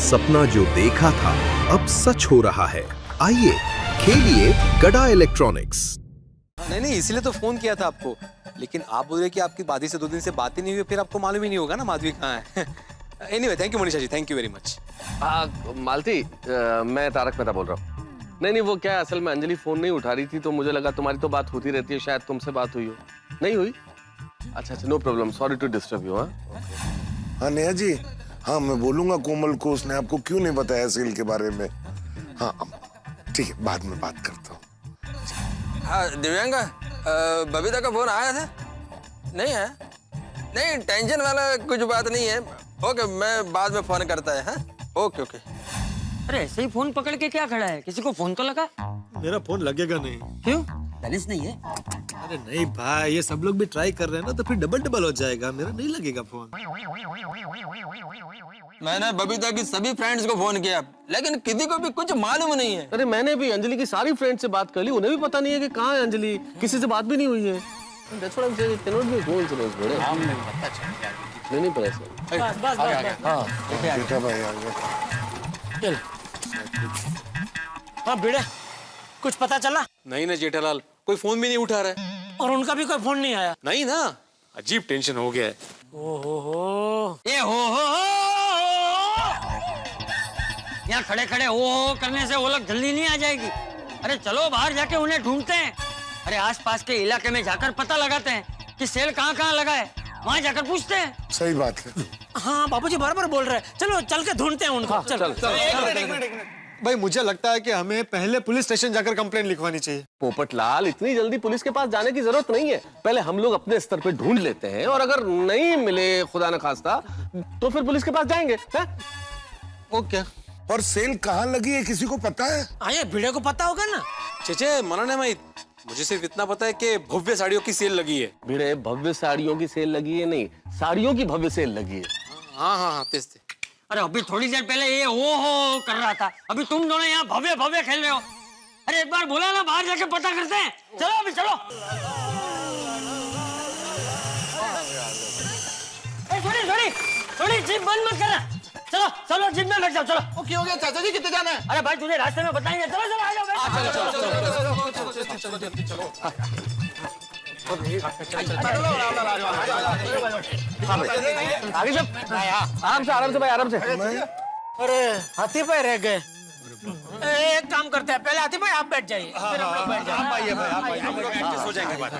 सपना जो देखा था अब सच हो रहा है। आइए खेलिए गड़ा इलेक्ट्रॉनिक्स। नहीं, इसलिए तो फोन किया था आपको, लेकिन आप बोल रहे कि आपकी बादी से 2 दिन से बात ही नहीं हुई, फिर आपको मालूम ही नहीं होगा ना माधवी कहाँ है। Anyway, thank you Manisha ji, thank you very much. Malati, मैं तारक मेहता बोल रहा हूँ। नहीं, वो क्या है, असल में अंजलि फोन नहीं उठा रही थी, तो मुझे लगा तुम्हारी तो बात होती रहती है, शायद तुमसे बात हुई हो। नहीं हुई? अच्छा, no problem, sorry to disturb you. हाँ नेहा जी, हाँ मैं बोलूंगा कोमल को, उसने आपको क्यों नहीं बताया सेल के बारे में। हाँ ठीक है, बाद में बात करता हूँ। हाँ दिव्यांगा, बबीता का फोन आया था? नहीं है? नहीं, टेंशन वाला कुछ बात नहीं है। ओके, मैं बाद में फोन करता है। हाँ ओके। अरे ऐसे ही फोन पकड़ के क्या खड़ा है, किसी को फोन तो लगा। मेरा फोन लगेगा नहीं। क्यों? बैलेंस नहीं है? अरे नहीं भाई, ये सब लोग भी ट्राई कर रहे हैं ना, तो फिर डबल हो जाएगा, मेरा नहीं लगेगा फोन। मैंने बबीता की सभी फ्रेंड्स को फोन किया, लेकिन किसी को भी कुछ मालूम नहीं है। अरे मैंने भी अंजलि की सारी फ्रेंड से बात कर ली, उन्हें भी पता नहीं है कि कहाँ है अंजलि, किसी से बात भी नहीं हुई है। That's what I'm saying, it cannot be a coincidence, बड़े। नहीं पता सर। बस। हाँ बेटा भाई आ गया। चल। हाँ भिड़े, कुछ पता चला? नहीं ना जेठालाल, कोई फोन भी नहीं उठा रहा है। और उनका भी कोई फोन नहीं आया? नहीं ना, अजीब टेंशन हो गया है। ओहो, ये हो यहाँ खड़े खड़े हो करने से वो लोग जल्दी नहीं आ जाएगी। अरे चलो बाहर जाके उन्हें ढूंढते हैं। अरे आसपास के इलाके में जाकर पता लगाते हैं कि सेल कहाँ लगा है, वहाँ जाकर पूछते हैं। सही बात है। हाँ बाबूजी बराबर बोल रहे हैं, चलो चल के ढूंढते हैं उनको। चल। भाई मुझे लगता है कि हमें पहले पुलिस स्टेशन जाकर कंप्लेंट लिखवानी चाहिए। पोपटलाल, इतनी जल्दी पुलिस के पास जाने की जरूरत नहीं है, पहले हम लोग अपने स्तर पे ढूंढ लेते हैं, और अगर नहीं मिले खुदा न खास्ता तो फिर पुलिस के पास जाएंगे। ओके। और सेल कहाँ लगी है, किसी को पता है? हाँ ये भिड़े को पता होगा ना। चेचे मना नहीं माई, मुझे सिर्फ इतना पता है कि भव्य साड़ियों की सेल लगी है। भिड़े, भव्य साड़ियों की सेल लगी है नहीं, साड़ियों की भव्य सेल लगी है। हाँ तेज। अरे अभी थोड़ी देर पहले ये हो कर रहा था, अभी तुम दोनों यहाँ भव्य भव्य खेल रहे हो। अरे एक बार बोला ना बाहर जाके पता करते हैं। चलो अभी चलो। थोड़ी जीप बंद मत करना। चलो जीप में बैठ जाओ। चलो ओके हो गया। चाचा जी कितने जाना है? अरे भाई तुझे रास्ते में बताएंगे। चलो आ जाओ। आगे सब आराम से भाई, आराम से। अरे हाथी भाई रह गए। एक काम करते हैं, पहले हाथी भाई आप बैठ जाइए, फिर हम लोग बैठ जाएंगे। हो जाएंगे बात।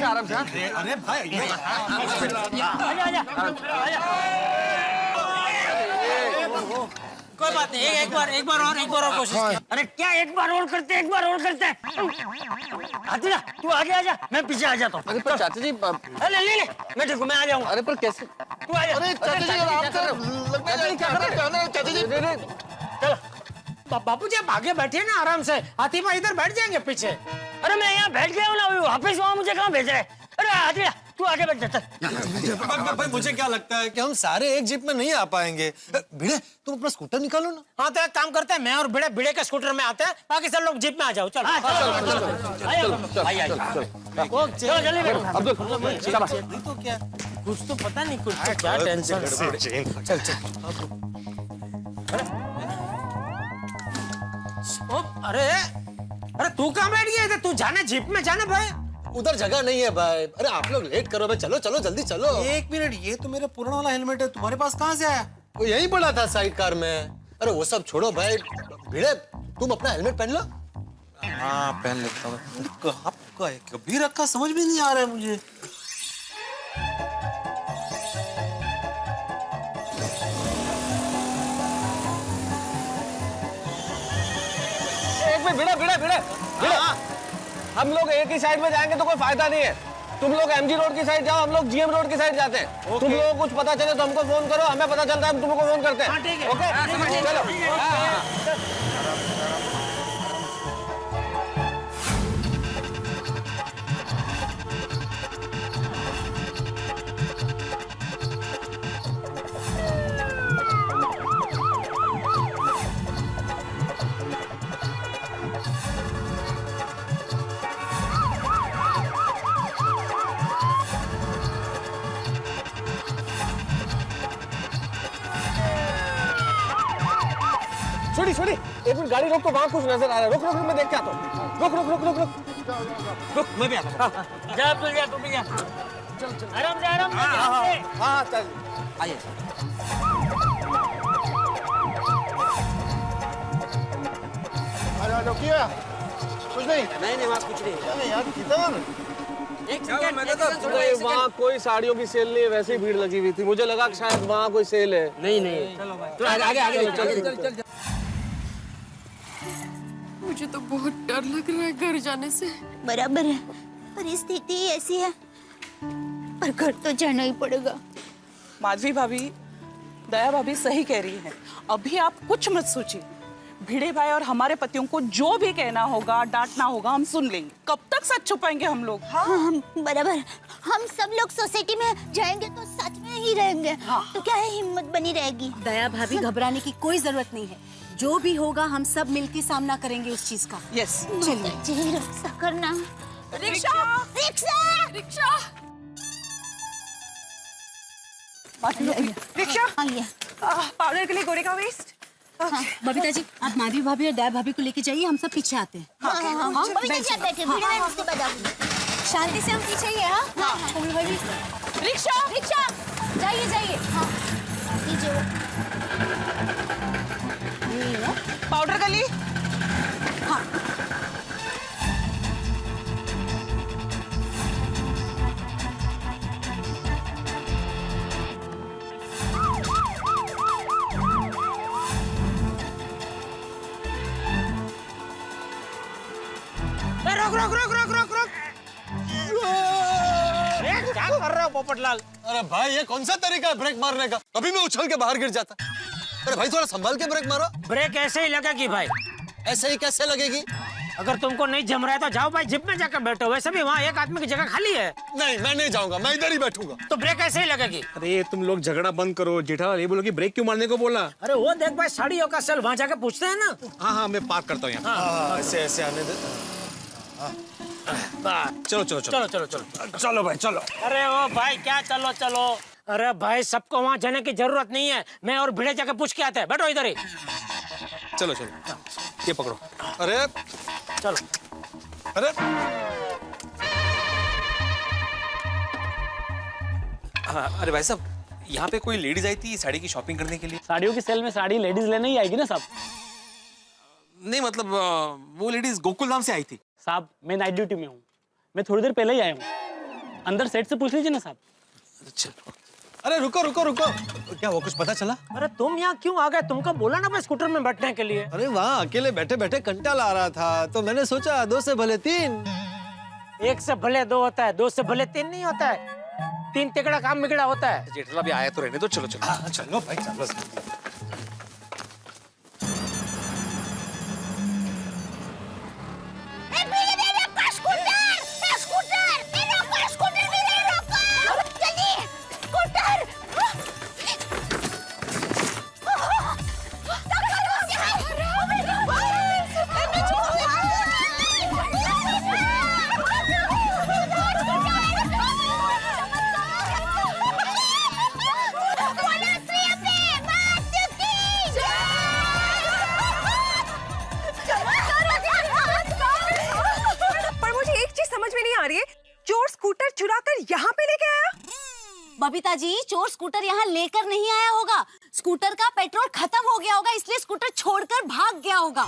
आराम से। अरे भाई कोई बात नहीं, एक बार और कोशिश। अरे क्या एक बार और करते हैं। हाथीला तू आगे आ जा, मैं पीछे आ जाता हूँ। अरे पर चाचा जी, ले मैं देखो, मैं आ जाऊंगा। अरे पर कैसे? तू आ जा। अरे चाचा जी आराम से, चाचा जी। चलो बापूजी आप आगे बैठिए ना आराम से, हाथी भाई इधर बैठ जाएंगे पीछे। अरे मैं यहाँ बैठ गया हूँ ना, वापस वहाँ मुझे कहाँ भेज रहे? अरे हाथीला तू आगे बैठ जा। भाई मुझे क्या लगता है कि हम सारे एक जीप में नहीं आ पाएंगे। भिड़े तुम अपना स्कूटर निकालो ना। हाँ तो एक काम करते हैं, मैं और भिड़े के स्कूटर में आते हैं, बाकी सब लोग जीप में आ जाओ। चलो चलो जल्दी बैठो। तो क्या कुछ तो पता नहीं, कुछ तो क्या टेंशन। चल अरे तू कहाँ बैठ गया? तू जाने जीप में जाने भाई। उधर जगह नहीं है भाई। अरे आप लोग लेट करो भाई, चलो जल्दी चलो। एक मिनट, ये तो मेरा पुराना वाला हेलमेट है, तुम्हारे पास कहाँ से आया? वो यहीं पड़ा था साइड कार में। अरे वो सब छोड़ो भाई, भिड़े तुम अपना हेलमेट पहन लो। हाँ पहन लेता हूँ। आपका कभी रखा समझ भी नहीं आ रहा है मुझे। एक मिनट, भिड़े। हम लोग एक ही साइड में जाएंगे तो कोई फायदा नहीं है। तुम लोग एमजी रोड की साइड जाओ, हम लोग जीएम रोड की साइड जाते हैं। तुम लोगों को कुछ पता चले तो हमको फोन करो, हमें पता चलता है हम तुमको फोन करते हैं। ओके चलो। छोटी एक मिनट गाड़ी रोक, तो वहाँ कुछ नजर आ रहा है। रुक रुक रुक, मैं देख के आता हूँ। रुक रुक रुक रुक रुक रुक, मैं भी आता हूँ। जा अब्दुल, जा तुम भी जा। आराम से, आराम से। हाँ चल आइए। अरे क्या कुछ नहीं? नहीं वहाँ कुछ नहीं। अरे यार किधर? एक सेकंड, नहीं, वहाँ कोई साड़ियों की सेल नहीं है, वैसे ही भीड़ लगी हुई थी। मुझे लगा कि शायद वहाँ कोई सेल है। नहीं। चलो भाई, तो आगे आगे चल। मुझे तो बहुत डर लग रहा है घर जाने से। बराबर है, परिस्थिति ऐसी है, पर घर तो जाना ही पड़ेगा। माधवी भाभी, दया भाभी सही कह रही है। अभी आप कुछ मत सोचिए। भिड़े भाई और हमारे पतियों को जो भी कहना होगा, डांटना होगा, हम सुन लेंगे। कब तक सच छुपाएंगे हम लोग? हाँ, बराबर। हम सब लोग सोसाइटी में जाएंगे तो सच में ही रहेंगे। हाँ। तो क्या है, हिम्मत बनी रहेगी। दया भाभी, घबराने की कोई जरूरत नहीं है। जो भी होगा हम सब मिलके सामना करेंगे उस चीज का। यस, चलिए रक्षा करना। Rickshaw, rickshaw, rickshaw, rickshaw. आइए। पाउडर के लिए गोरे का वेस्ट। बबीता जी, आप माधवी भाभी और दया भाभी को लेके जाइए, हम सब पीछे आते हैं। हाँ, बबीता जी आप बैठे, भिड़े भाई उसके बाद आऊंगी। शांति से हम पीछे ही हैं। हाँ, रिक्शा, रिक्शा, जाइए जाइए। हाँ, पाउडर गली। हाँ। रुक। क्या कर रहे हो पोपटलाल? अरे भाई, ये कौन सा तरीका है ब्रेक मारने का? अभी मैं उछल के बाहर गिर जाता। अरे भाई, थोड़ा संभाल के ब्रेक मारो। ब्रेक ऐसे ही लगेगी भाई। ऐसे ही कैसे लगेगी? अगर तुमको नहीं जम रहा है तो जाओ भाई, जिप में जाकर बैठो। वैसे भी वहाँ एक आदमी की जगह खाली है। नहीं, मैं नहीं जाऊंगा, मैं इधर ही बैठूंगा। तो ब्रेक ऐसे ही लगेगी। अरे तुम लोग झगड़ा बंद करो। जेठालाल ये बोलो कि ब्रेक क्यों मारने को बोला? अरे वो देख भाई, साड़ियों का सेल वहाँ जाके पूछते हैं ना। हाँ, मैं पार्क करता हूँ यहाँ। ऐसे ऐसे आने दे। चलो भाई, चलो। अरे ओ भाई, क्या चलो। अरे भाई, सबको वहाँ जाने की जरूरत नहीं है। मैं और भिड़े जाके पूछ के आते हैं। बैठो इधर ही। चलो, ये पकड़ो। अरे चलो। अरे अरे भाई साहब, यहाँ पे कोई लेडीज आई थी साड़ी की शॉपिंग करने के लिए। साड़ियों की सेल में साड़ी लेडीज लेने ही आएगी ना साहब। नहीं मतलब वो लेडीज गोकुल धाम से आई थी। साहब, मैं नाइट ड्यूटी में हूँ, मैं थोड़ी देर पहले ही आया हूँ। अंदर सेट से पूछ लीजिए ना साहब। चलो। अरे रुको। क्या वो कुछ पता चला? अरे तुम यहाँ क्यों आ गए? तुमको बोला ना मैं स्कूटर में बैठने के लिए। अरे वहाँ अकेले बैठे बैठे कंटाला आ रहा था, तो मैंने सोचा 2 से भले 3। 1 से भले 2 होता है, 2 से भले 3 नहीं होता है। 3 तिकड़ा काम बिगड़ा होता है। जेठालाल भी आया तो रहने दो। चलो। चलो भाई, चलो। बबीता जी, चोर स्कूटर यहाँ लेकर नहीं आया होगा। स्कूटर का पेट्रोल खत्म हो गया होगा, इसलिए स्कूटर छोड़कर भाग गया होगा।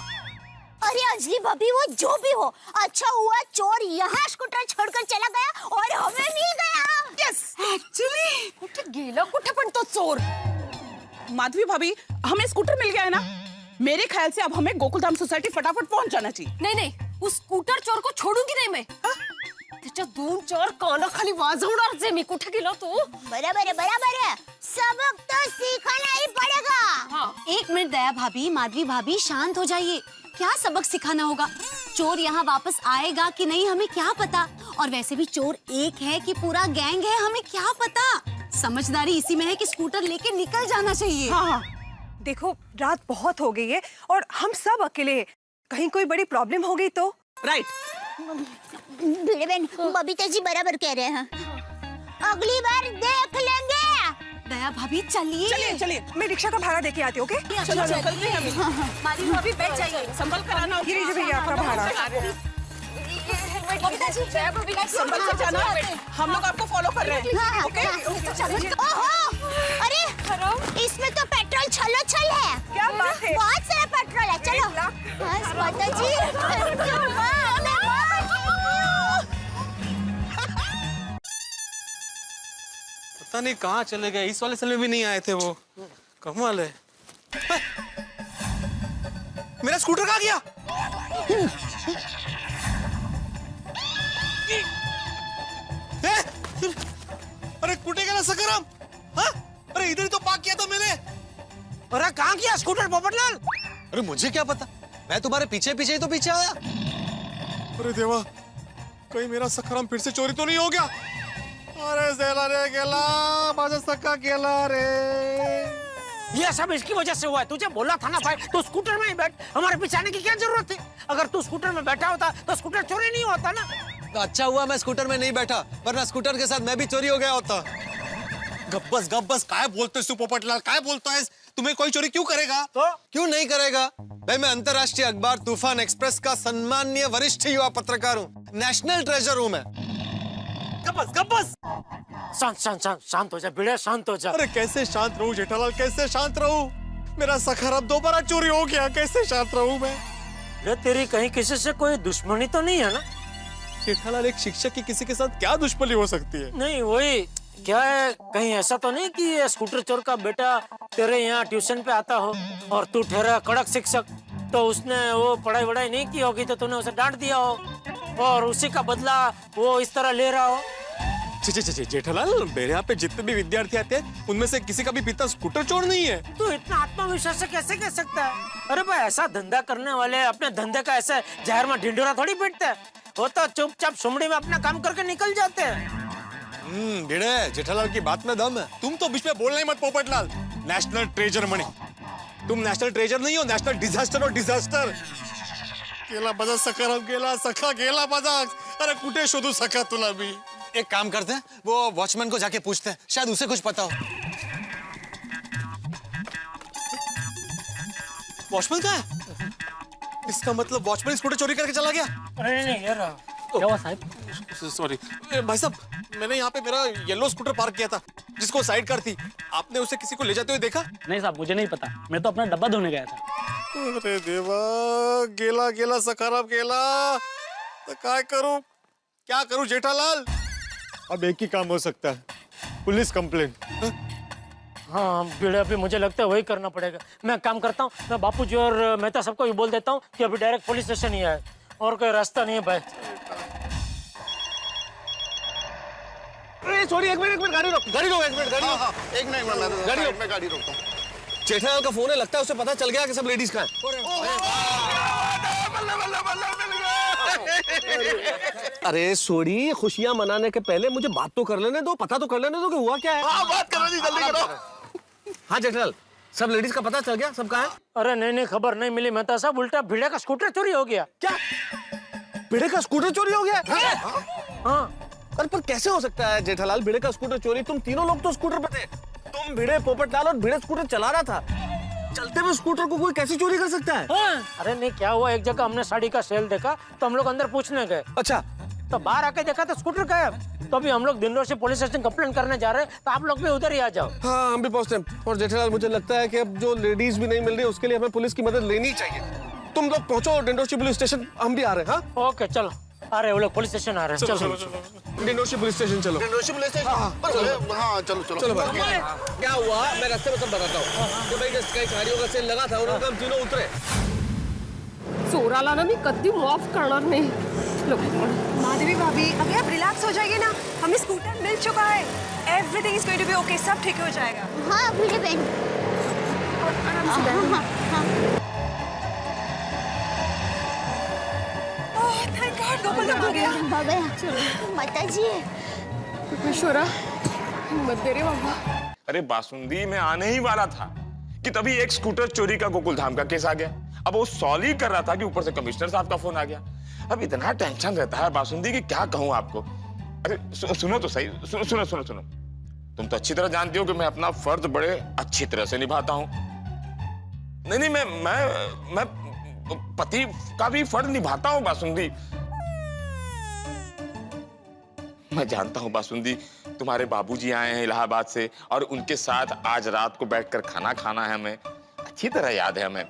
अरे अंजलि भाभी, वो जो भी हो, अच्छा हुआ चोर यहाँ स्कूटर छोड़कर चला गया और हमें मिल गया। यस, एक्चुअली कुठे गेला, कुठे पण तो चोर। माधवी भाभी, हमें स्कूटर मिल गया है ना। मेरे ख्याल से अब हमें गोकुलधाम सोसाइटी फटाफट पहुंच जाना चाहिए। नहीं, उस स्कूटर चोर को छोड़ूंगी नहीं मैं। त्याच्या 2-4 कानाखाली वाजवणार जे मी। कुठे गेला तो? बराबर है। सबक तो सीखना ही पड़ेगा। हाँ। 1 मिनट दया भाभी, माधवी भाभी, शांत हो जाइए। क्या सबक सिखाना होगा? चोर यहाँ वापस आएगा कि नहीं हमें क्या पता। और वैसे भी चोर एक है कि पूरा गैंग है, हमें क्या पता। समझदारी इसी में है कि स्कूटर लेके निकल जाना चाहिए। हाँ। देखो, रात बहुत हो गई है और हम सब अकेले हैं। कहीं कोई बड़ी प्रॉब्लम हो गई तो? राइट। बबीता जी बराबर कह रहे हैं। अगली बार देख लेंगे। दया दया भाभी चलिए। चलिए चलिए, मैं रिक्शा का भाड़ा देके आती हूँ। ओके चलो चलते हैं हम। माधवी भाभी बैठ जाइए, संभल कर आना। ये लीजिए भैया आपका भाड़ा। संभल से जाना, हम लोग आपको फॉलो कर रहे हैं। ओके। ओहो, अरे इसमें तो पेट्रोल छलोछल है। क्या बात है? बहुत सारा पेट्रोल है। चलो बस माता जी। पता नहीं कहाँ चले गए, इस वाले साल में भी नहीं आए थे वो। कमाल है। मेरा स्कूटर कहाँ गया? अरे कुटे गया सकराम। हाँ? अरे इधर ही तो पार्क किया था मैंने। अरे कहाँ किया स्कूटर पोपटलाल? अरे मुझे क्या पता, मैं तुम्हारे पीछे पीछे ही तो पीछे आया। अरे देवा, कहीं मेरा सकराम फिर से चोरी तो नहीं हो गया? अरे ज़ेला रे गेला, बाजा सक्का गेला रे। ये सब इसकी वजह से हुआ है। तुझे बोला था ना भाई, तू स्कूटर में ही बैठ, हमारे पीछे आने की क्या जरूरत थी? अगर तू स्कूटर में बैठा होता तो स्कूटर चोरी नहीं होता ना। तो अच्छा हुआ मैं स्कूटर में नहीं बैठा, वरना स्कूटर के साथ मैं भी चोरी हो गया होता। गब्बस काय बोलते तू पोपटलाल, काय बोलता है? तुम्हें कोई चोरी क्यों करेगा? तो क्यों नहीं करेगा भाई? मैं अंतर्राष्ट्रीय अखबार तूफान एक्सप्रेस का सम्माननीय वरिष्ठ युवा पत्रकार हूँ, नेशनल ट्रेजर हूँ मैं। गब्बस शांत हो जा बेटा, शांत हो जा। अरे कैसे शांत रहूं जेठालाल, कैसे शांत रहूं? मेरा सखाराम दोबारा चोरी हो गया, कैसे शांत रहूं मैं? ये तेरी कहीं किसी से कोई दुश्मनी तो नहीं है ना? जेठालाल, एक शिक्षक की किसी के साथ क्या दुश्मनी हो सकती है? नहीं वही क्या है, कहीं ऐसा तो नहीं कि ये स्कूटर चोर का बेटा तेरे यहाँ ट्यूशन पे आता हो और तू ठहरा कड़क शिक्षक, तो उसने वो पढ़ाई वढ़ाई नहीं की होगी तो तूने उसे डांट दिया हो और उसी का बदला वो इस तरह ले रहा हो। जेठालाल, मेरे यहाँ पे जितने भी विद्यार्थी आते हैं उनमें से किसी का भी पिता स्कूटर चोर नहीं है। तू इतना आत्मविश्वास से कैसे कह सकता है? अरे भाई, ऐसा धंधा करने वाले अपने धंधे का ऐसे जहर में ढिंडोरा थोड़ी पीटते हैं। वो तो चुपचाप सुमड़ी में अपना काम करके निकल जाते हैं। भिड़े, जेठालाल की बात में दम है। तुम तो बीच में बोलना ही मत पोपटलाल। नेशनल ट्रेजर मणि, तुम नेशनल ट्रेजर नहीं हो, नेशनल डिजास्टर और डिजास्टर। गेला बजा सखाराम गेला, सखा गेला बजा। अरे कुठे शोधू सखा तुला भी? एक काम करते हैं, वो वॉचमैन को जाके पूछते हैं, शायद उसे कुछ पता हो। वॉचमैन कहाँ है? इसका मतलब वॉचमैन स्कूटर चोरी करके चला गया? अरे नहीं यार, क्या हुआ साहब? सॉरी भाई साहब, मैंने यहाँ पे मेरा येलो स्कूटर पार्क किया था जिसको साइड कार थी। आपने उसे किसी को ले जाते हुए देखा? नहीं साहब, मुझे नहीं पता, मैं तो अपना डब्बा धोने गया था। अरे देवा, गेला गेला सखाराम गेला, तो क्या करूं जेठालाल? अब एक ही काम हो सकता है, पुलिस कंप्लेंट। हाँ बेड़ा, अभी मुझे लगता है वही करना पड़ेगा। मैं काम करता हूँ, मैं बापूजी और मेहता सबको भी बोल देता हूँ कि अभी डायरेक्ट पुलिस स्टेशन ही आए, और कोई रास्ता नहीं है भाई। सॉरी, एक मिनट गाड़ी रोक, एक मिनट गाड़ी रोकता हूँ। जेठालाल का फोन है, लगता है उसे पता चल गया कि सब लेडीज कहाँ हैं। अरे सोरी, खुशियां मनाने के पहले मुझे बात तो कर लेने दो, पता तो कर लेने दो कि हुआ क्या है। बात करो जी, जल्दी करो। हाँ जेठालाल, सब लेडीज का पता चल गया, सब कहाँ है? अरे नहीं, खबर नहीं मिली मेहता साहब, उल्टा भिड़े का स्कूटर चोरी हो गया। क्या? भिड़े का स्कूटर चोरी हो गया? हाँ। अरे पर कैसे हो सकता है जेठालाल, भिड़े का स्कूटर चोरी? तुम तीनों लोग तो स्कूटर पे थे, तुम, भिड़े, पोपटलाल और भिड़े स्कूटर चला रहा था। चलते हुए स्कूटर को कोई कैसे चोरी कर सकता है? हाँ। अरे नहीं, क्या हुआ, एक जगह हमने साड़ी का सेल देखा तो हम लोग अंदर पूछने गए। अच्छा। तो बाहर आके देखा तो स्कूटर गायब। तो अभी हम लोग दिनों से पुलिस स्टेशन कंप्लेन करने जा रहे हैं, तो आप लोग भी उधर ही आ जाओ। हाँ, हम भी पहुंचते हैं। और जेठालाल, मुझे लगता है कि अब जो लेडीज भी नहीं मिल रही, उसके लिए हमें पुलिस की मदद लेनी चाहिए। तुम लोग पहुंचो डिंडोशी पुलिस स्टेशन, हम भी आ रहे हैं। हाँ ओके, चलो आ रहे, वो लोग पुलिस स्टेशन आ रहे हैं। चलो डिंडोशी पुलिस स्टेशन चलो। Dindoshi police station? हाँ चलो भाई। क्या हुआ, मैं रास्ते में सब बताता हूँ। तो भाई कई गाड़ियों का सेल लगा था, उन्होंने हम तीनों उतरे। चोराला ना मी कधी माफ करणार नहीं। माधवी भाभी, अभी आप रिलैक्स हो जाइए ना, हमें स्कूटर मिल चुका है। Everything is going to be okay, सब ठीक हो जाएगा। हाँ भिड़े बहन, आराम से बहन। ओह थैंक गॉड, गोपाल आ गया। माता जी, ईश्वरा हिम्मत दे रे बाबा। अरे बासुंदी, मैं आने ही वाला था कि तभी एक स्कूटर चोरी का गोकुलधाम का केस आ गया। अब वो सॉल्व ही कर रहा था कि ऊपर से कमिश्नर साहब का फोन आ गया। अब इतना टेंशन रहता है बासुंदी कि क्या कहूं आपको। अरे सुनो तो सही, सुनो। तुम तो अच्छी तरह जानती हो कि मैं अपना फर्ज बड़े अच्छी तरह से निभाता हूं। नहीं, मैं पति का भी फर्ज निभाता हूं बासुंदी। मैं जानता हूं बासुंदी, तुम्हारे बाबूजी आए हैं इलाहाबाद से और उनके साथ आज रात को बैठकर खाना खाना है हमें, अच्छी तरह याद है हमें।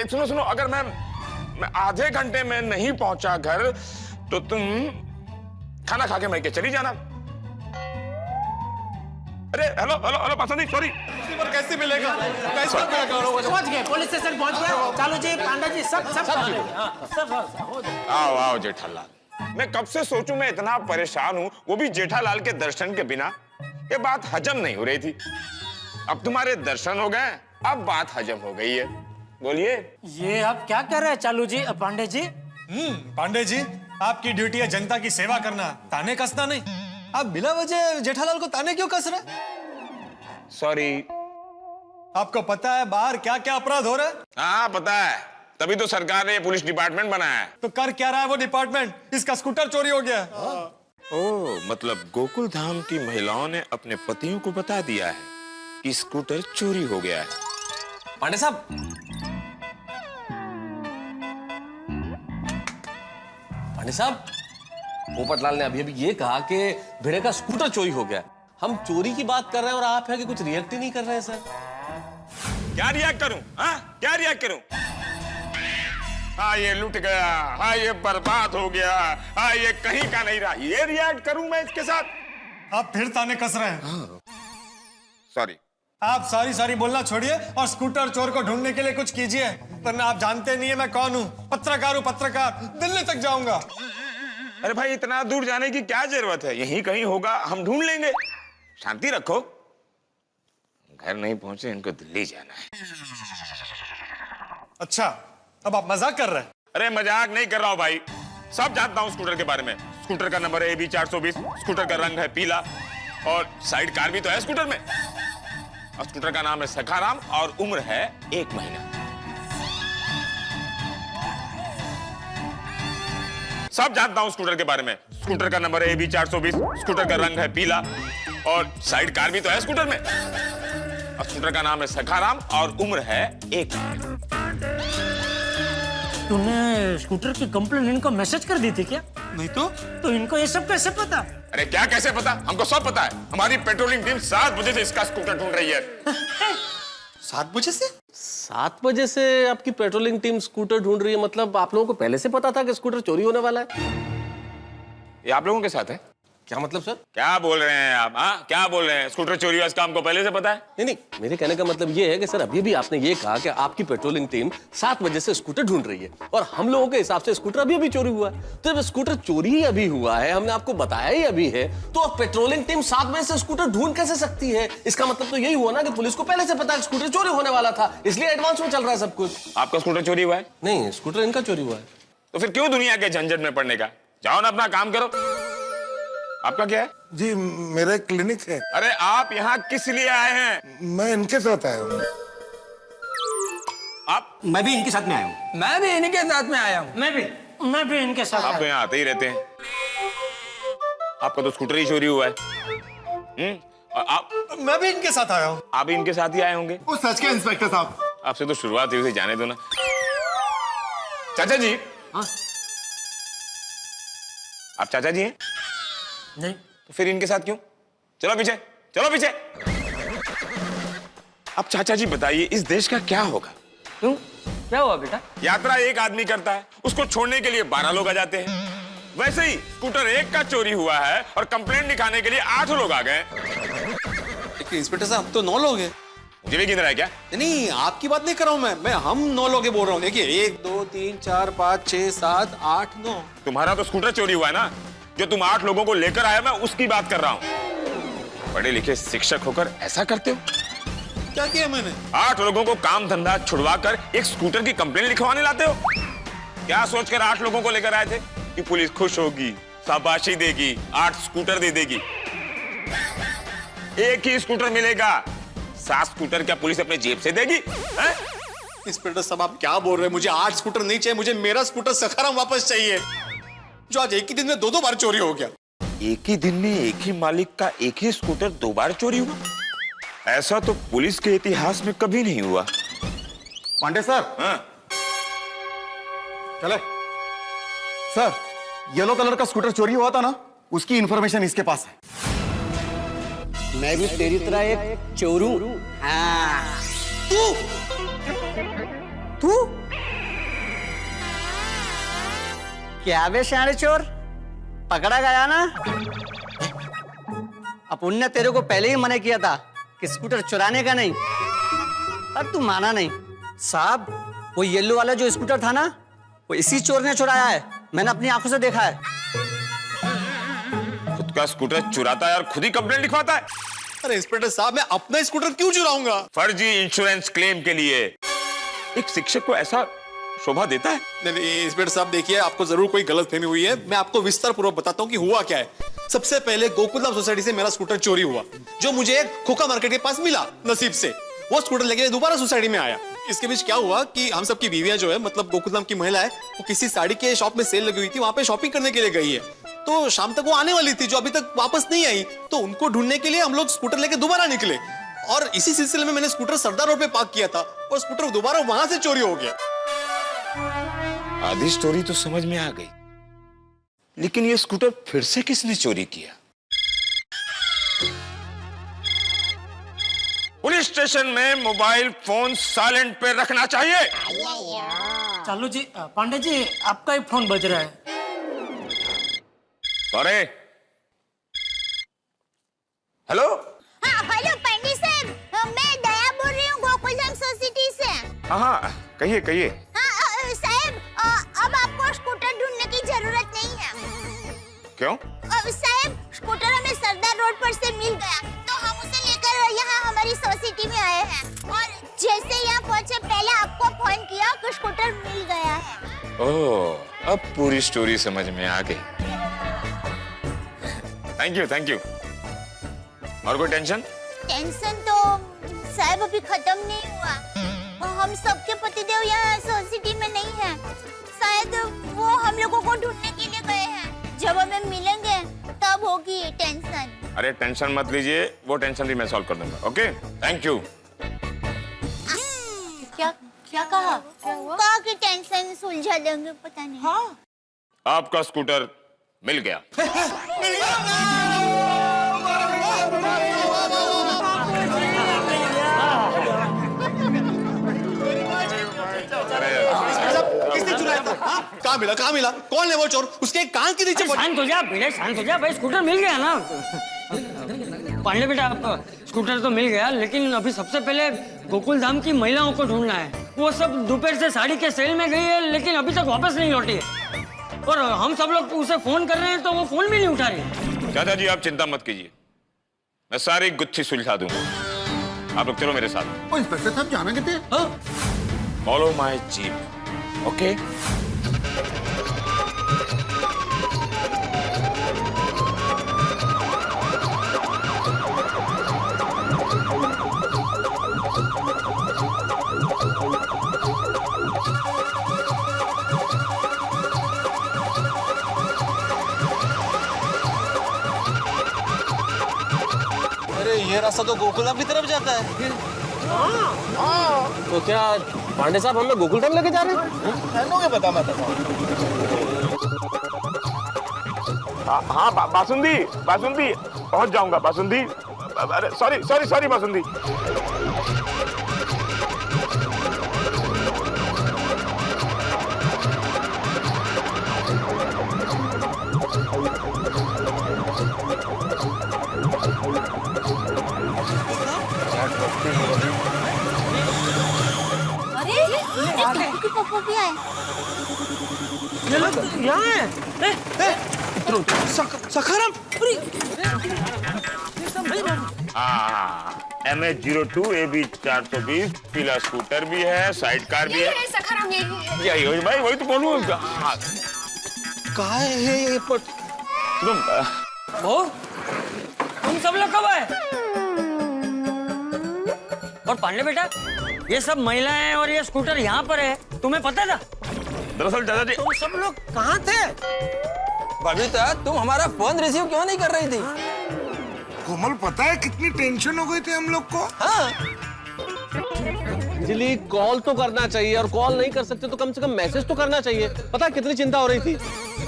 सुनो, अगर मैं आधे घंटे में नहीं पहुंचा घर तो तुम खाना खा के मैके चली जाना। अरे हेलो बासुंदी, सॉरी। कैसे मिलेगा? पहुंच गए, पुलिस स्टेशन पहुंच गए। चालू जी, पांडा जी, सब आओ जेठालाल। मैं कब से सोचूं, मैं इतना परेशान हूं, वो भी जेठालाल के दर्शन के बिना। ये बात हजम नहीं हो रही थी। अब तुम्हारे दर्शन हो गए, अब बात हजम हो गई है। बोलिए। ये आप क्या कर रहे हैं चालू जी, पांडे जी? पांडे जी, आपकी ड्यूटी है जनता की सेवा करना, ताने कसना नहीं। आप बिना वजह जेठालाल को ताने क्यों कस रहे? सॉरी। आपको पता है बाहर क्या क्या अपराध हो रहा है? हाँ पता है, तभी तो सरकार ने पुलिस डिपार्टमेंट बनाया है। तो कर क्या रहा है वो डिपार्टमेंट? इसका स्कूटर चोरी हो गया। ओह, मतलब गोकुल धाम की महिलाओं ने अपने पतियों को बता दिया है कि स्कूटर चोरी हो गया है। पांडे साहब, पोपटलाल ने अभी ये कहा कि भिड़े का स्कूटर चोरी हो गया। हम चोरी की बात कर रहे हैं और आप है कि कुछ रिएक्ट ही नहीं कर रहे हैं सर। क्या रिएक्ट करूं? हाँ, क्या रिएक्ट करूं? हाँ ये लुट गया, हाँ ये बर्बाद हो गया, हाँ ये कहीं का नहीं रहा, ये रिएक्ट करूं मैं इसके साथ? आप फिर ताने कस रहे हैं। सॉरी। आप सारी बोलना छोड़िए और स्कूटर चोर को ढूंढने के लिए कुछ कीजिए, वरना आप जानते नहीं है मैं कौन हूँ। पत्रकार हूँ, पत्रकार। दिल्ली तक जाऊंगा। अरे भाई, इतना दूर जाने की क्या जरूरत है? यहीं कहीं होगा, हम ढूंढ लेंगे। शांति रखो। घर नहीं पहुंचे, इनको दिल्ली जाना है। अच्छा, अब आप मजाक कर रहे हैं? अरे मजाक नहीं कर रहा हूं भाई, सब जानता हूं स्कूटर के बारे में। स्कूटर का नंबर है AB 420, स्कूटर का रंग है पीला और साइड कार भी तो है स्कूटर में। और स्कूटर का नाम है सखाराम और उम्र है 1 महीना। सब जानता हूं स्कूटर के बारे में। स्कूटर का नंबर है AB 420, स्कूटर का रंग है पीला और साइड कार भी तो है स्कूटर में। और स्कूटर का नाम है सखाराम और उम्र है 1 महीना। तूने स्कूटर की कंप्लेंट इनको मैसेज कर दी थी क्या? नहीं तो इनको ये सब कैसे पता? अरे क्या कैसे पता? हमको सब पता है। हमारी पेट्रोलिंग टीम 7 बजे से इसका स्कूटर ढूंढ रही है। 7 बजे से? 7 बजे से आपकी पेट्रोलिंग टीम स्कूटर ढूंढ रही है, मतलब आप लोगों को पहले से पता था कि स्कूटर चोरी होने वाला है? ये आप लोगों के साथ है? क्या मतलब सर? क्या बोल रहे हैं आप? हाँ, क्या बोल रहे हैं? स्कूटर चोरी हुआ इसका हमको पहले से पता है? नहीं, मेरे कहने का मतलब ये है कि सर अभी भी आपने ये कहा कि आपकी पेट्रोलिंग टीम 7 बजे से स्कूटर ढूंढ रही है और हम लोगों के हिसाब से स्कूटर अभी चोरी हुआ है। तो जब स्कूटर चोरी ही अभी हुआ है, हमने आपको बताया ही अभी है, तो अब पेट्रोलिंग टीम 7 बजे से स्कूटर ढूंढ कैसे सकती है? इसका मतलब तो यही हुआ ना कि पुलिस को पहले से पता है स्कूटर चोरी होने वाला था, इसलिए एडवांस में चल रहा है सब कुछ। आपका स्कूटर चोरी हुआ है? नहीं, स्कूटर इनका चोरी हुआ है। तो फिर क्यों दुनिया के झंझट में पड़ने का? जाओ ना अपना काम करो। आपका क्या है? जी मेरा एक क्लिनिक है। अरे आप यहाँ किस लिए आए हैं? मैं इनके साथ आया हूँ। आप? मैं भी इनके साथ में आया हूँ। मैं भी इनके साथ में आया हूँ। मैं भी इनके साथ। आप तो यहाँ आते ही रहते हैं। आपका तो स्कूटर ही चोरी हुआ है। और आप? मैं भी इनके साथ आया हूँ। आप भी इनके साथ ही आए होंगे? वो सच के इंस्पेक्टर साहब। आपसे तो शुरुआत हुई थी, जाने दो ना। चाचा जी। हाँ? आप चाचा जी हैं? नहीं। तो फिर इनके साथ क्यों? चलो पीछे, चलो पीछे। अब चाचा जी बताइए, इस देश का क्या होगा? क्यों? क्या हुआ बेटा? यात्रा एक आदमी करता है, उसको छोड़ने के लिए 12 लोग आ जाते हैं। वैसे ही स्कूटर एक का चोरी हुआ है और कंप्लेंट दिखाने के लिए 8 लोग आ गए। इंस्पेक्टर साहब, तो 9 लोग हैं। मुझे भी गिन रहा है क्या? नहीं, आपकी बात नहीं कर रहा हूं मैं हम 9 लोग बोल रहा हूँ। देखिए 1 2 3 4 5 6 7 8 9। तुम्हारा तो स्कूटर चोरी हुआ है ना, जो तुम 8 लोगों को लेकर आए, मैं उसकी बात कर रहा हूँ। पढ़े लिखे शिक्षक होकर ऐसा करते हो? क्या किया मैंने? 8 लोगों को काम धंधा छुड़वा कर एक स्कूटर की कंप्लेंट लिखवाने लाते हो? क्या सोचकर 8 लोगों को लेकर आए थे कि पुलिस खुश होगी, शाबाशी देगी, 8 स्कूटर दे देगी? एक ही स्कूटर मिलेगा, 7 स्कूटर क्या पुलिस अपने जेब से देगी? इंस्पेक्टर साहब, आप क्या बोल रहे हैं? मुझे 8 स्कूटर नहीं चाहिए, मुझे मेरा स्कूटर सखाराम वापस चाहिए, जो आज एक ही दिन में 2 बार चोरी हो गया। एक ही दिन में एक ही मालिक का एक ही स्कूटर 2 बार चोरी हुआ? ऐसा तो पुलिस के इतिहास में कभी नहीं हुआ। पांडे सर। हाँ? चले सर, येलो कलर का स्कूटर चोरी हुआ था ना, उसकी इंफॉर्मेशन इसके पास है। मैं भी तेरी तरह एक चोरू। हाँ। तू क्या बे शाणे चोर, पकड़ा गया ना? अपन ने तेरे को पहले ही मना किया था कि स्कूटर चुराने का नहीं, पर तू माना नहीं। साहब, वो येलो वाला जो स्कूटर था ना, वो इसी चोर ने चुराया है। मैंने अपनी आंखों से देखा है। खुद का स्कूटर चुराता है और खुद ही कंप्लेंट लिखवाता है। अरे इंस्पेक्टर साहब, मैं अपना स्कूटर क्यों चुराऊंगा? फर्जी इंश्योरेंस क्लेम के लिए एक शिक्षक को ऐसा शोभा देता है? नहीं इंस्पेक्टर साहब, देखिए आपको जरूर कोई गलतफहमी हुई है। मैं आपको विस्तार पूर्वक बताता हूँ कि हुआ क्या है। सबसे पहले गोकुलधाम सोसाइटी से मेरा स्कूटर चोरी हुआ, जो मुझे खोखा मार्केट के पास मिला नसीब से। वो स्कूटर लेके दोबारा सोसाइटी में आया। इसके बीच क्या हुआ कि हम सबकी बीवियां जो है, मतलब गोकुलधाम की महिला है, वो किसी साड़ी के शॉप में सेल लगी हुई थी, वहां पे शॉपिंग करने के लिए गई है। तो शाम तक वो आने वाली थी, जो अभी तक वापस नहीं आई। तो उनको ढूंढने के लिए हम लोग स्कूटर लेके दोबारा निकले, और इसी सिलसिले में मैंने स्कूटर सरदार रोड पे पार्क किया था, और स्कूटर दोबारा वहां से चोरी हो गया। आधी स्टोरी तो समझ में आ गई, लेकिन ये स्कूटर फिर से किसने चोरी किया? पुलिस स्टेशन में मोबाइल फोन साइलेंट पे रखना चाहिए। चालू जी, पांडे जी, आपका ही फोन बज रहा है। सॉरी। हेलो। हाँ, हेलो पांडे साहब, मैं दया बोल रही हूँ गोकुलधाम सोसाइटी से। हाँ, कहिए कहिए। हाँ साहब, अब आपको स्कूटर ढूंढने की जरूरत नहीं है। क्यों? साहब, स्कूटर हमें सरदार रोड पर से मिल गया, तो हम उसे लेकर यहाँ हमारी सोसाइटी में आए हैं, और जैसे यहाँ पहुँचे पहले आपको फोन किया कि स्कूटर मिल गया है। ओह, अब पूरी स्टोरी समझ में आ गई। Thank you. और कोई टेंशन? टेंशन तो साहब अभी खत्म नहीं हुआ। हम सबके पतिदेव यहाँ सोसाइटी में नहीं है। शायद वो हम लोगों को ढूंढने के लिए गए हैं। जब हमें मिलेंगे तब होगी टेंशन। अरे टेंशन मत लीजिए, वो टेंशन भी मैं सॉल्व कर दूंगा। Okay, thank you. क्या कहा? कहा कि टेंशन सुलझा देंगे, पता नहीं। हाँ। आपका स्कूटर मिल गया। किसने चुराया था? कहाँ मिला? कौन है वो चोर? उसके कान के नीचे। शांत हो जा भिड़े, शांत हो जा भाई। स्कूटर मिल गया ना पांडे बेटा, स्कूटर तो मिल गया, लेकिन अभी सबसे पहले गोकुलधाम की महिलाओं को ढूंढना है। वो सब दोपहर से साड़ी के सेल में गई है, लेकिन अभी तक वापस नहीं लौटी है, और हम सब लोग उसे फोन कर रहे हैं तो वो फोन भी नहीं उठा रही। दादाजी आप चिंता मत कीजिए, मैं सारी गुत्थी सुलझा दूंगा। आप लोग चलो मेरे साथ। इंस्पेक्टर साहब जाना कितने? Follow my jeep. ओके? अरे ये रास्ता तो गोकुलधाम की तरफ जाता है। तो क्या पांडे साहब हमें गोकुलधाम लेके जा रहे हैं? पता मत। हाँ, बासुंदी पहुंच जाऊंगा। बासुंदी, अरे सॉरी बासुंदी। अरे पापा भी आए। यहाँ है। सखाराम। MH02 AB 420 पीला स्कूटर भी है, साइड कार भी है। सखाराम यही हो भाई, वही तो बोलूँ। कहाँ है ये? तुम सब लोग कब आए? और पांडे बेटा, ये सब महिलाएं और ये स्कूटर यहाँ पर है, तुम्हें पता था? दरअसल दादाजी, तुम सब लोग कहाँ थे? बबीता, तुम हमारा फोन रिसीव क्यों नहीं कर रही थी? कोमल, पता है कितनी टेंशन हो गई थी हम लोग को? हाँ। अंजलि, कॉल तो करना चाहिए, और कॉल नहीं कर सकते तो कम से कम मैसेज तो करना चाहिए। पता है कितनी चिंता हो रही थी।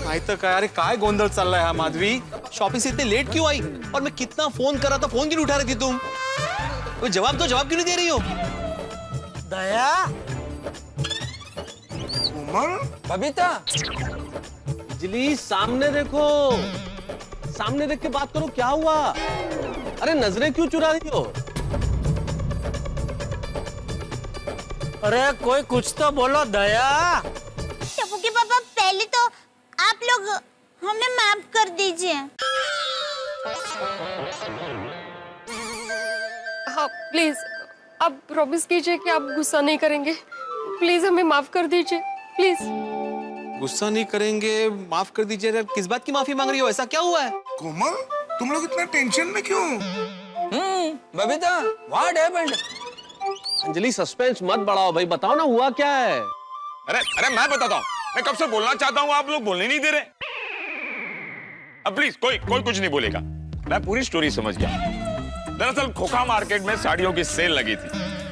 आई तो कह रहे काय गोंधल चल रहा है माधवी, शॉपिंग से इतने लेट क्यों आई? और मैं कितना फोन कर रहा था, फोन क्यों नहीं उठा रही थी तुम? कोई जवाब क्यों नहीं दे रही हो? दया, कोमल, बबीता, अंजलि सामने देखो, सामने देख के बात करो, क्या हुआ? अरे नजरें क्यों चुरा रही हो? अरे कोई कुछ तो बोलो दया। टप्पू के पापा, पहले तो आप लोग हमें माफ कर दीजिए। हाँ प्लीज, आप प्रॉमिस कीजिए कि आप गुस्सा नहीं करेंगे। प्लीज हमें माफ कर दीजिए, प्लीज। गुस्सा नहीं करेंगे, माफ कर दीजिए। किस बात की माफी मांग रही हो? ऐसा क्या हुआ है? कोमल, तुम लोग इतना टेंशन में क्यों? Babita, what happened? Anjali, suspense मत बढ़ाओ भाई, बताओ ना हुआ क्या है। अरे मैं बताता हूँ। मैं कब से बोलना चाहता हूँ, आप लोग बोलने नहीं दे रहे। अब प्लीज कोई कुछ नहीं बोलेगा। मैं पूरी स्टोरी समझ गया। दरअसल खोखा मार्केट में साड़ियों की सेल लगी थी,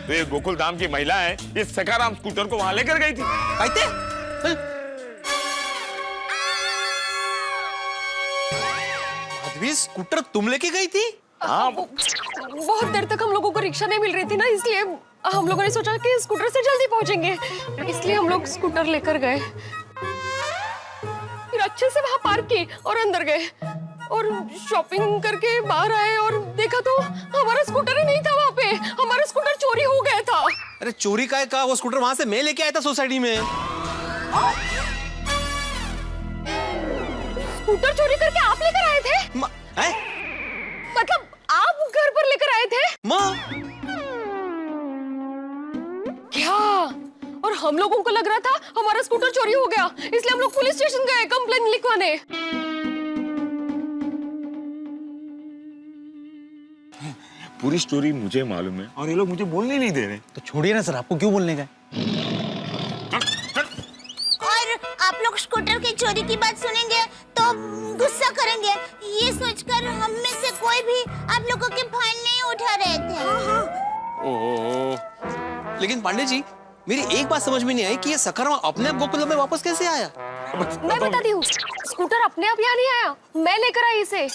तो ये गोकुल धाम की महिला है, ये सखाराम स्कूटर को वहां लेकर गई थी। माधवी, स्कूटर तुम लेके गई थी? हाँ, बहुत देर तक हम लोगों को रिक्शा नहीं मिल रही थी ना, इसलिए हम लोगों ने सोचा कि स्कूटर से जल्दी पहुंचेंगे, इसलिए हम लोग स्कूटर लेकर गए। फिर अच्छे से वहां पार्क की और अंदर गए और शॉपिंग करके बाहर आए और देखा तो हमारा स्कूटर ही नहीं था वहां पे। हमारा स्कूटर चोरी हो गया था। अरे चोरी का वो स्कूटर वहां से मैं लेके आया था सोसाइटी में। स्कूटर चोरी करके आप लेकर आए थे? मतलब आप घर पर लेकर आए थे? क्या? और हम लोगों को लग रहा था हमारा स्कूटर चोरी हो गया, इसलिए हम लोग पुलिस स्टेशन गए कंप्लेंट लिखवाने। पूरी स्टोरी मुझे मालूम है और ये लोग मुझे बोलने नहीं दे रहे। तो छोड़िए ना सर, आपको क्यों बोलने का? और आप लोग स्कूटर की चोरी की बात सुनेंगे तो गुस्सा करेंगे, ये सोचकर हम में से कोई भी आप लोगों के फाइन नहीं उठा रहे थे। ओह, लेकिन पांडे जी, मेरी एक बात समझ में नहीं आई कि ये सखाराम अपने आप गोकुल में वापस कैसे आया? मैं बताती हूँ, स्कूटर अपने आप यहाँ नहीं आया, मैं लेकर आई इसे।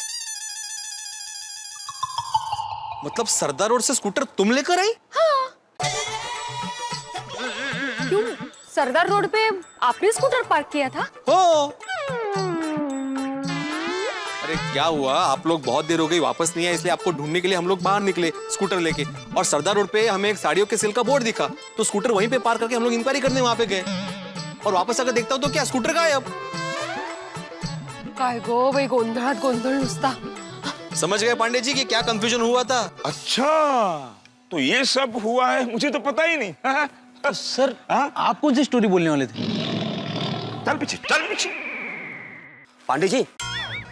मतलब सरदार रोड से स्कूटर तुम लेकर आई? हाँ। क्यों? सरदार रोड पे आपने स्कूटर पार्क किया था? हो। अरे क्या हुआ, आप लोग बहुत देर हो गई वापस नहीं आए, इसलिए आपको ढूंढने के लिए हम लोग बाहर निकले स्कूटर लेके, और सरदार रोड पे हमें एक साड़ियों के सेल का बोर्ड दिखा, तो स्कूटर वहीं पे पार्क करके हम लोग इंक्वायरी करने वहां पे गए, और वापस आकर देखता हूँ तो क्या स्कूटर गायब। काय गो भाई, गोंधळ नुसता। समझ गए पांडे जी कि क्या कंफ्यूजन हुआ था? अच्छा, तो ये सब हुआ है, मुझे तो पता ही नहीं। तो सर, आप कौन सी स्टोरी बोलने वाले थे? चल पीछे, चल पीछे। पांडे जी,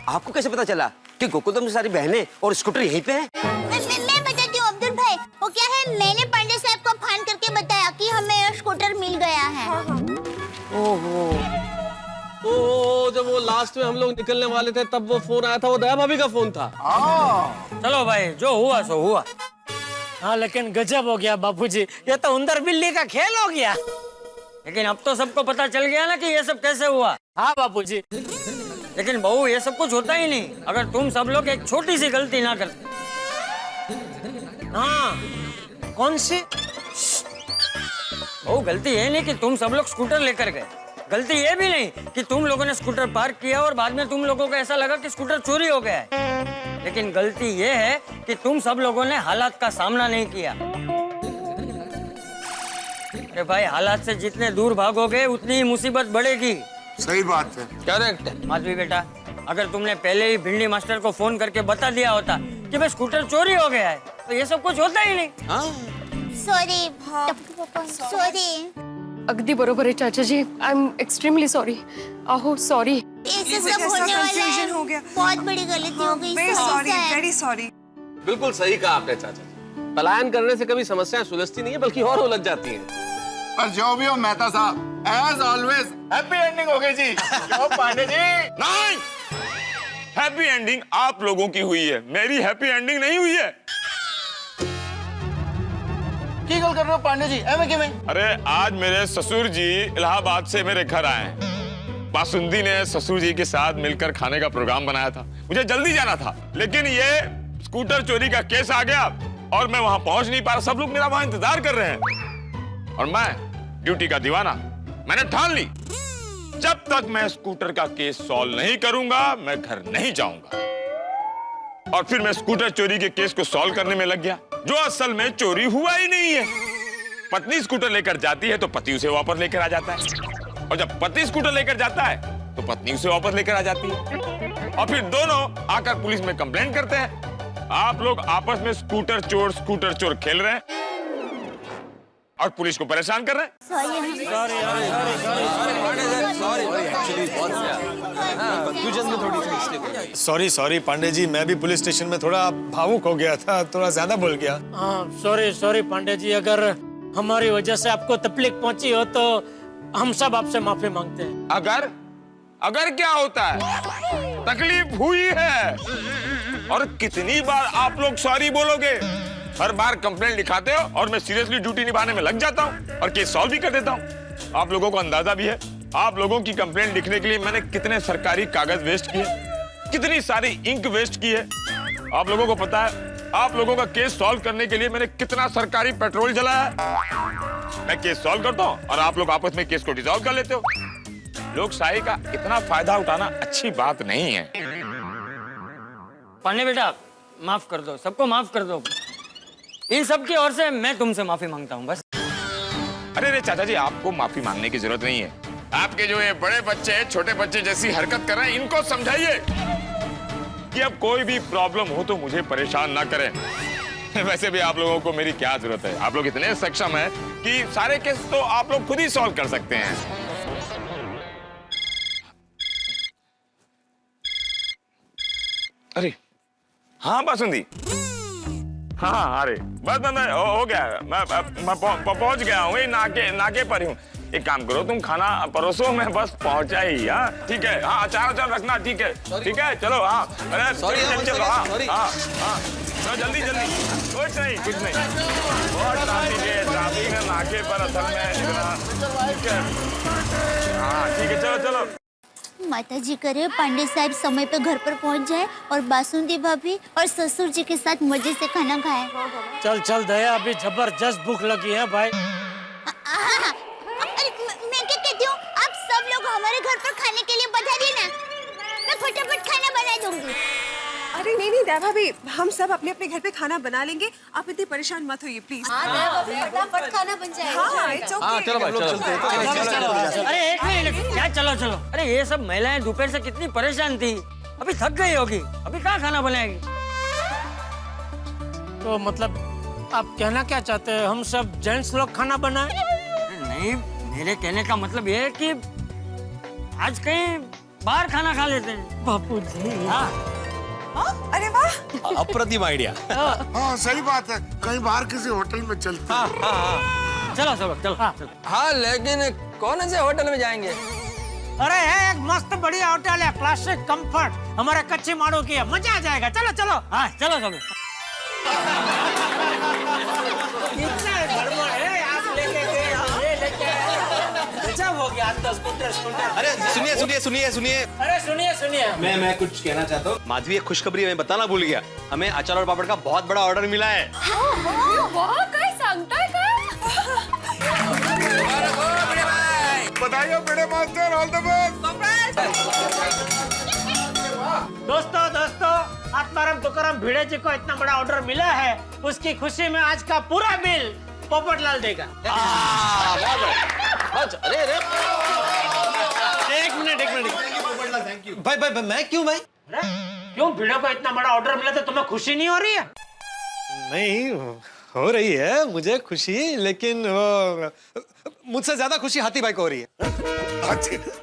आपको कैसे पता चला कि गोकुलधाम से सारी बहनें और स्कूटर यहीं पे हैं? मैं बताती हूँ अब्दुल भाई, वो क्या है, मैंने पांडे साहब को फोन करके बताया कि हमें स्कूटर मिल गया है। ओहो, जब वो लास्ट में हम लोग निकलने वाले थे तब वो फोन आया था, वो दया भाभी का फोन था। चलो भाई, जो हुआ सो हुआ। हाँ, लेकिन गजब हो गया बापूजी, ये तो उंदर बिल्ली का खेल हो गया। लेकिन अब तो सबको पता चल गया ना कि ये सब कैसे हुआ। हाँ बापूजी। लेकिन बहू, ये सब कुछ होता ही नहीं अगर तुम सब लोग एक छोटी सी गलती ना करते। हाँ, कौन सी? बहू, गलती ये नहीं कि तुम सब लोग स्कूटर लेकर गए, गलती ये भी नहीं कि तुम लोगों ने स्कूटर पार्क किया और बाद में तुम लोगों को ऐसा लगा कि स्कूटर चोरी हो गया है, लेकिन गलती ये है कि तुम सब लोगों ने हालात का सामना नहीं किया। अरे भाई, हालात से जितने दूर भागोगे उतनी ही मुसीबत बढ़ेगी। सही बात है। करेक्ट है। माधवी बेटा, अगर तुमने पहले ही भिंडी मास्टर को फोन करके बता दिया होता कि भाई स्कूटर चोरी हो गया है, तो ये सब कुछ होता ही नहीं। Sorry sorry. अगदी बरोबर है चाचा जी, आई एम एक्सट्रीमली सॉरी। आहो सॉरी। ऐसे सब होने वाला है, हो गया, बहुत बड़ी गलती हो गई। Very sorry, very sorry. बिल्कुल सही कहा आपने चाचा जी, पलायन करने से कभी समस्याएं सुलझती नहीं है बल्कि और उलझ जाती हैं। पर जो भी हो मेहता साहब, एज ऑलवेज हैप्पी एंडिंग हो गई जी। क्यों पांडे जी? नहीं, हैप्पी एंडिंग आप लोगों की हुई है, मेरी हैप्पी एंडिंग नहीं हुई है। की गल कर रहे हो पांडे जी? एवं किवें? अरे आज मेरे ससुर जी इलाहाबाद से मेरे घर आए हैं। बासुंदी ने ससुर जी के साथ मिलकर खाने का प्रोग्राम बनाया था। मुझे जल्दी जाना था, लेकिन ये स्कूटर चोरी का केस आ गया और मैं वहां पहुंच नहीं पा रहा। सब लोग मेरा वहां इंतजार कर रहे हैं और मैं ड्यूटी का दीवाना, मैंने ठान ली जब तक मैं स्कूटर का केस सॉल्व नहीं करूंगा मैं घर नहीं जाऊंगा। और फिर मैं स्कूटर चोरी के केस को सॉल्व करने में लग गया, जो असल में चोरी हुआ ही नहीं है। पत्नी स्कूटर लेकर जाती है तो पति उसे वापस लेकर आ जाता है, और जब पति स्कूटर लेकर जाता है तो पत्नी उसे वापस लेकर आ जाती है, और फिर दोनों आकर पुलिस में कंप्लेंट करते हैं। आप लोग आपस में स्कूटर चोर खेल रहे हैं और पुलिस को परेशान कर रहे हैं। सॉरी पांडे जी, मैं भी पुलिस स्टेशन में थोड़ा भावुक हो गया था, थोड़ा ज्यादा बोल गया। सॉरी पांडे जी, अगर हमारी वजह से आपको तकलीफ पहुंची हो तो हम सब आपसे माफी मांगते हैं। अगर क्या होता है? तकलीफ हुई है, और कितनी बार आप लोग सॉरी बोलोगे? हर बार कंप्लेंट लिखाते हो और मैं सीरियसली ड्यूटी निभाने में लग जाता हूँ और केस सॉल्व भी कर देता हूँ। आप लोगों को अंदाजा भी है, आप लोगों की कंप्लेंट लिखने के लिए मैंने कितने सरकारी कागज वेस्ट किए, कितनी सारी इंक वेस्ट की है। आप लोगों को पता है, आप लोगों का केस सॉल्व करने के लिए मैंने कितना सरकारी पेट्रोल जलाया है। मैं केस सॉल्व करता हूँ और आप लोग आपस में केस को डिसॉल्व कर लेते हो। लोकशाही का इतना फायदा उठाना अच्छी बात नहीं है। पांडे बेटा माफ कर दो, सबको माफ कर दो। इन सब की ओर से मैं तुमसे माफी मांगता हूँ बस। अरे चाचा जी, आपको माफी मांगने की जरूरत नहीं है। आपके जो ये बड़े बच्चे छोटे बच्चे जैसी हरकत कर रहे हैं, इनको समझाइए कि अब कोई भी प्रॉब्लम हो तो मुझे परेशान ना करें। वैसे भी आप लोगों को मेरी क्या जरूरत है, आप लोग इतने सक्षम हैं कि सारे केस तो आप लोग खुद ही सॉल्व कर सकते हैं। अरे हाँ बासुंदी, हाँ अरे बस मैं हो गया, मैं पहुंच गया हूँ, नाके पर हूँ। एक काम करो, तुम खाना परोसो, मैं बस पहुंचा ही। हाँ ठीक है, हाँ अचार रखना, ठीक है चलो। हाँ अरे चलो, हाँ जल्दी कुछ नहीं बहुत ट्रैफिक है नाके पर असल में। ठीक है, हाँ ठीक है, चलो। माता जी करे पांडे साहब समय पे घर पर पहुंच जाए और बासुंदी भाभी और ससुर जी के साथ मजे से खाना खाए। चल दया, अभी जबरदस्त भूख लगी है भाई। मैं क्या कहती हूँ, आप सब लोग हमारे घर पर खाने के लिए बता देना, मैं फटाफट खाना बना दूंगी। अरे नहीं दया भाभी, हम सब अपने अपने घर पे खाना बना लेंगे, आप इतनी परेशान मत होइए प्लीज। फटाफट खाना बन जाएगा। हाँ चलो भाई, चलो। अरे एक मिनट, क्या चलो? अरे ये सब महिलाएं दोपहर से कितनी परेशान थी, अभी थक गई होगी, अभी कहाँ खाना बनाएगी? तो मतलब आप कहना क्या चाहते हैं, हम सब जेंट्स लोग खाना बनाए? नहीं, मेरे कहने का मतलब ये है कि आज कहीं बाहर खाना खा लेते हैं। बापू जी। हाँ अरे वाह, अप्रतिम आइडिया। हाँ सही बात है, कहीं बाहर किसी होटल में चलते। चलो। हाँ लेकिन कौन से होटल में जाएंगे? अरे है एक मस्त बढ़िया होटल है, क्लासिक कंफर्ट, हमारे कच्ची माड़ो की है, मजा आ जाएगा। चलो। हाँ चलो। इतना गड़बड़ है, आप लेके गए, ये लेके गजब हो गया। आज तो स्कूटर। अरे सुनिए। अरे सुनिए। मैं कुछ कहना चाहता हूँ। माधवी, एक खुशखबरी मैं बताना भूल गया, हमें अचार और पापड़ का बहुत बड़ा ऑर्डर मिला है। बधाई हो बड़े मास्टर, ऑल द बेस्ट। दोस्तों, आत्माराम तुकाराम भिड़े जी को इतना बड़ा ऑर्डर मिला है, उसकी खुशी में आज का पूरा बिल पोपटलाल देगा। अरे एक मिनट। थैंक यू भाई। मैं क्यों भाई? क्यों, भिड़े को इतना बड़ा ऑर्डर मिला तो तुम्हें खुशी नहीं हो रही है? नहीं हो रही है मुझे खुशी, लेकिन मुझसे ज्यादा खुशी हाथी भाई को हो रही है।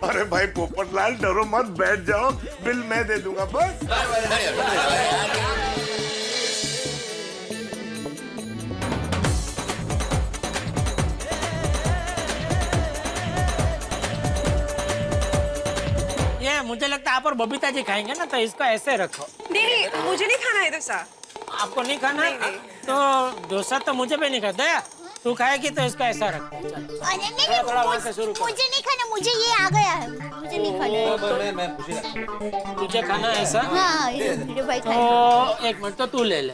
अरे भाई पोपटलाल, डरो मत, बैठ जाओ, बिल मैं दे दूंगा बस। ये मुझे लगता है आप और बबीता जी खाएंगे ना, तो इसको ऐसे रखो। नहीं, मुझे नहीं खाना है डोसा। आपको नहीं खाना? तो डोसा तो मुझे भी नहीं खाता है। तू खाएगी तो इसको ऐसा रखो। थोड़ा वहाँ से शुरू करो। मुझे नहीं खाना, मुझे ये आ गया है, मुझे नहीं खाना है। मैं तुझे खाना है ऐसा? हाँ, मेरे भाई खाना। तो एक मिनट, तो तू ले ले।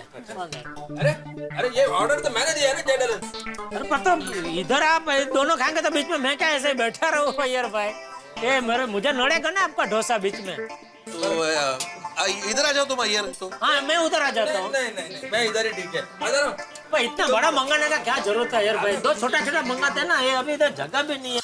अरे ये ऑर्डर तो मैंने दिया है ना जेठालाल। अरे पर तो इधर आप दोनों खाएंगे तो बीच में मैं क्या ऐसे बैठा रहूँ यार भाई? ये मुझे नड़ेगा ना आपका डोसा बीच में। तो इधर आ जाओ तुम अय्यर तो। हाँ, मैं उधर आ जाता हूँ। नहीं, मैं इधर ही ठीक है। इधर इतना बड़ा मंगाने का क्या जरूरत है यार भाई? दो छोटा छोटा मंगाते हैं ना, ये अभी इधर जगह भी नहीं है।